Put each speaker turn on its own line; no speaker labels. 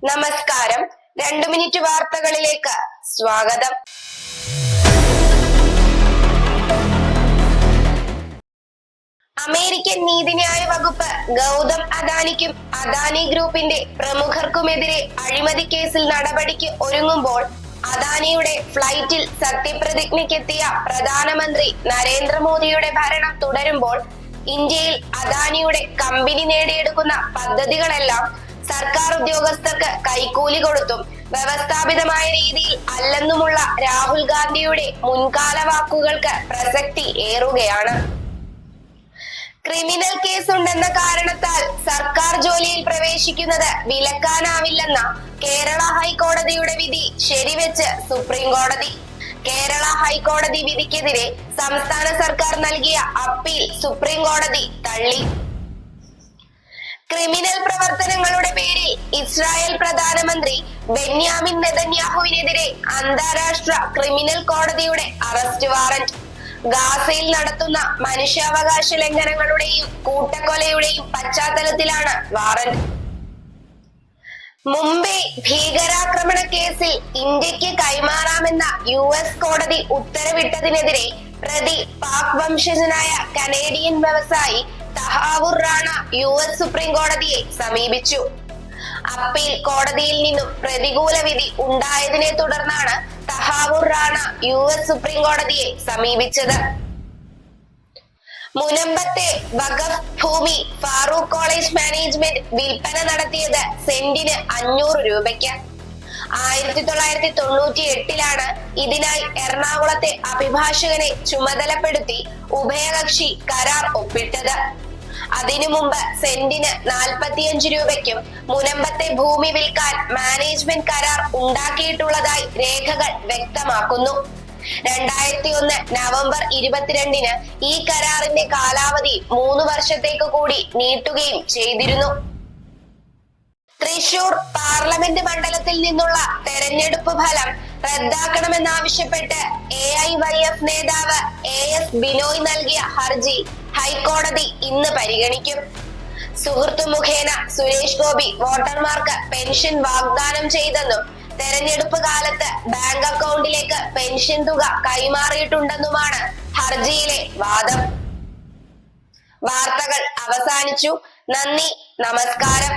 നമസ്കാരം. 2 മിനിറ്റ് വാർത്തകളിലേക്ക് സ്വാഗതം. അമേരിക്കൻ നീതിന്യായ വകുപ്പ് ഗൗതം അദാനിക്കും അദാനി ഗ്രൂപ്പിന്റെ പ്രമുഖർക്കുമെതിരെ അഴിമതി കേസിൽ നടപടിക്ക് ഒരുങ്ങുമ്പോൾ അദാനിയുടെ ഫ്ലൈറ്റിൽ സത്യപ്രതിജ്ഞയ്ക്കെത്തിയ പ്രധാനമന്ത്രി നരേന്ദ്രമോദിയുടെ ഭരണം തുടരുമ്പോൾ ഇന്ത്യയിൽ അദാനിയുടെ കമ്പനി നേടിയെടുക്കുന്ന പദ്ധതികളെല്ലാം സർക്കാർ ഉദ്യോഗസ്ഥർക്ക് കൈക്കൂലി കൊടുത്തും വ്യവസ്ഥാപിതമായ രീതിയിൽ അല്ലെന്നുമുള്ള രാഹുൽ ഗാന്ധിയുടെ മുൻകാല വാക്കുകൾക്ക് പ്രസക്തി ഏറുകയാണ്. ക്രിമിനൽ കേസുണ്ടെന്ന കാരണത്താൽ സർക്കാർ ജോലിയിൽ പ്രവേശിക്കുന്നത് വിലക്കാനാവില്ലെന്ന കേരള ഹൈക്കോടതിയുടെ വിധി ശരിവെച്ച് സുപ്രീം കോടതി. കേരള ഹൈക്കോടതി വിധിക്കെതിരെ സംസ്ഥാന സർക്കാർ നൽകിയ അപ്പീൽ സുപ്രീം കോടതി തള്ളി. ക്രിമിനൽ പ്രവർത്തനങ്ങളുടെ പേരിൽ ഇസ്രായേൽ പ്രധാനമന്ത്രി ബെന്യാമിൻ നെതന്യാഹുവിനെതിരെ അന്താരാഷ്ട്ര ക്രിമിനൽ കോടതിയുടെ അറസ്റ്റ് വാറന്റ്. ഗാസയിൽ നടത്തുന്ന മനുഷ്യാവകാശ ലംഘനങ്ങളുടെയും കൂട്ടക്കൊലയുടെയും പശ്ചാത്തലത്തിലാണ് വാറന്റ്. മുംബൈ ഭീകരാക്രമണ കേസിൽ ഇന്ത്യക്ക് കൈമാറാമെന്ന US കോടതി ഉത്തരവിട്ടതിനെതിരെ പ്രതി പാക് വംശജനായ കനേഡിയൻ വ്യവസായി തഹാവുർ റാണ US സുപ്രീം കോടതിയെ സമീപിച്ചു. അപ്പീൽ കോടതിയിൽ നിന്നും പ്രതികൂല വിധി ഉണ്ടായതിനെ തുടർന്നാണ് തഹാവുർ റാണ US സുപ്രീം കോടതിയെ സമീപിച്ചത്. മുനമ്പത്തെ വഖഫ് ഭൂമി ഫാറൂഖ് കോളേജ് മാനേജ്മെന്റ് വിൽപ്പന നടത്തിയത് സെന്റിന് 500 രൂപയ്ക്ക്. 1998 ഇതിനായി എറണാകുളത്തെ അഭിഭാഷകനെ ചുമതലപ്പെടുത്തി ഉഭയകക്ഷി കരാർ ഒപ്പിട്ടത്. അതിനു മുമ്പ് സെന്റിന് 45 രൂപയ്ക്കും മുനമ്പത്തെ ഭൂമി വിൽക്കാൻ മാനേജ്മെന്റ് കരാർ ഉണ്ടാക്കിയിട്ടുള്ളതായി രേഖകൾ വ്യക്തമാക്കുന്നു. 2001 നവംബർ 22 ഈ കരാറിന്റെ കാലാവധി 3 വർഷത്തേക്ക് കൂടി നീട്ടുകയും ചെയ്തിരുന്നു. തൃശൂർ പാർലമെന്റ് മണ്ഡലത്തിൽ നിന്നുള്ള തെരഞ്ഞെടുപ്പ് ഫലം റദ്ദാക്കണമെന്നാവശ്യപ്പെട്ട് AIYF നേതാവ് AS ബിനോയ് നൽകിയ ഹർജി ഹൈക്കോടതി ഇന്ന് പരിഗണിക്കും. സുഹൃത്തു മുഖേന സുരേഷ് ഗോപി വോട്ടർമാർക്ക് പെൻഷൻ വാഗ്ദാനം ചെയ്തെന്നും തെരഞ്ഞെടുപ്പ് കാലത്ത് ബാങ്ക് അക്കൗണ്ടിലേക്ക് പെൻഷൻ തുക കൈമാറിയിട്ടുണ്ടെന്നുമാണ് ഹർജിയിലെ വാദം. വാർത്തകൾ അവസാനിച്ചു. നന്ദി, നമസ്കാരം.